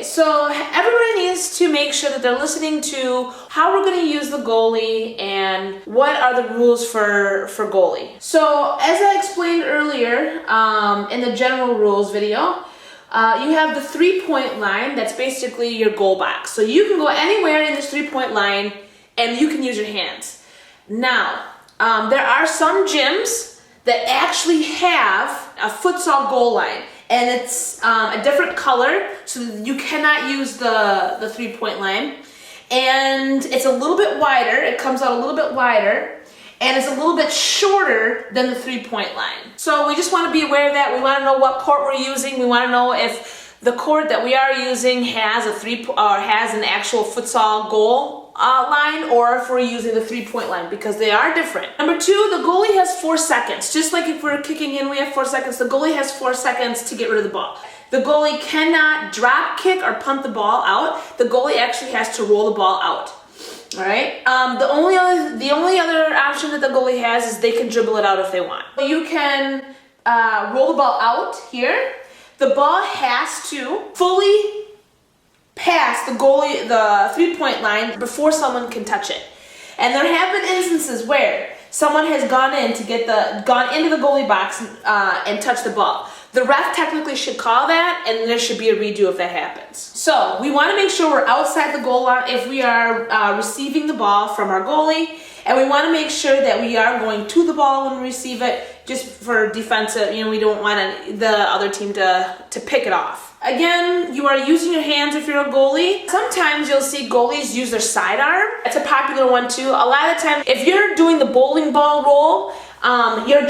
so everybody needs to make sure that they're listening to how we're going to use the goalie and what are the rules for goalie. So as I explained earlier in the general rules video, you have the 3-point line. That's basically your goal box. So you can go anywhere in this 3-point line and you can use your hands. Now, there are some gyms that actually have a futsal goal line, and it's a different color, so you cannot use the 3-point line. And it's a little bit wider, it comes out a little bit wider, and it's a little bit shorter than the 3-point line. So we just want to be aware of that. We want to know what court we're using. We want to know if the court that we are using has has an actual futsal goal line, or if we're using the 3-point line, because they are different. Number 2, the goalie has 4 seconds. Just like if we're kicking in, we have 4 seconds. The goalie has 4 seconds to get rid of the ball. The goalie cannot drop kick or punt the ball out. The goalie actually has to roll the ball out. All right. The only other option that the goalie has is they can dribble it out if they want. You can roll the ball out here. The ball has to fully pass the goalie, the 3-point line, before someone can touch it. And there have been instances where someone has gone into the goalie box and touched the ball. The ref technically should call that, and there should be a redo if that happens. So we want to make sure we're outside the goal line if we are receiving the ball from our goalie, and we want to make sure that we are going to the ball when we receive it, just for defensive. We don't want the other team to pick it off. Again, you are using your hands if you're a goalie. Sometimes you'll see goalies use their sidearm. It's a popular one too. A lot of the time, if you're doing the bowling ball roll, you're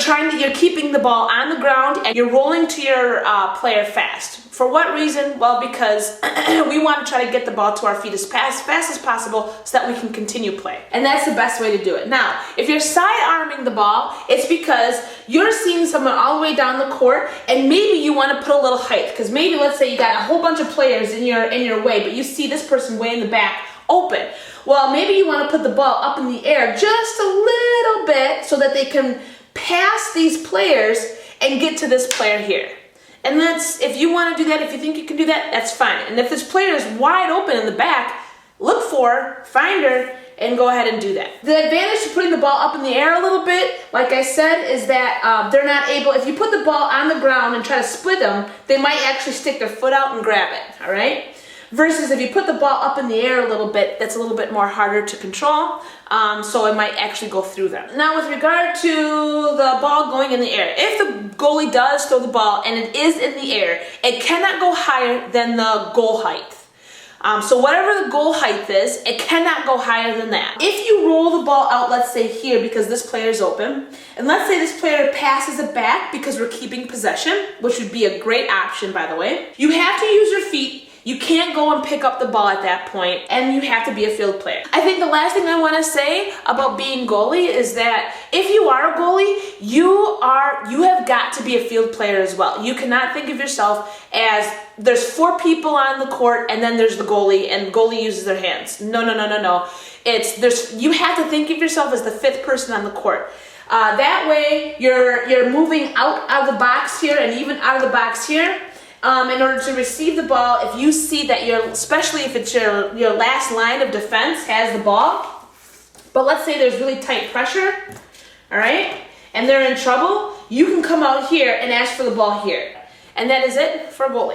keeping the ball on the ground and you're rolling to your player fast. For what reason? Well, because we want to try to get the ball to our feet as fast as possible so that we can continue play. And that's the best way to do it. Now, if you're side-arming the ball, it's because you're seeing someone all the way down the court, and maybe you want to put a little height, because maybe, let's say, you got a whole bunch of players in your way, but you see this person way in the back open. Well, maybe you want to put the ball up in the air just a little bit so that they can pass these players and get to this player here. And if you want to do that, if you think you can do that, that's fine. And if this player is wide open in the back, look for her, find her, and go ahead and do that. The advantage to putting the ball up in the air a little bit, like I said, is that they're not able, if you put the ball on the ground and try to split them, they might actually stick their foot out and grab it, all right? Versus if you put the ball up in the air a little bit, that's a little bit more harder to control, so it might actually go through them. Now, with regard to the ball going in the air, if the goalie does throw the ball and it is in the air, it cannot go higher than the goal height. So whatever the goal height is, it cannot go higher than that. If you roll the ball out, let's say here, because this player is open, and let's say this player passes it back because we're keeping possession, which would be a great option, by the way, you have to use your feet. You can't go and pick up the ball at that point, and you have to be a field player. I think the last thing I want to say about being goalie is that if you are a goalie, you have got to be a field player as well. You cannot think of yourself as there's 4 people on the court and then there's the goalie, and goalie uses their hands. No. You have to think of yourself as the 5th person on the court. That way, you're moving out of the box here and even out of the box here. In order to receive the ball, if you see that especially if it's your last line of defense has the ball, but let's say there's really tight pressure, all right, and they're in trouble, you can come out here and ask for the ball here. And that is it for goalie.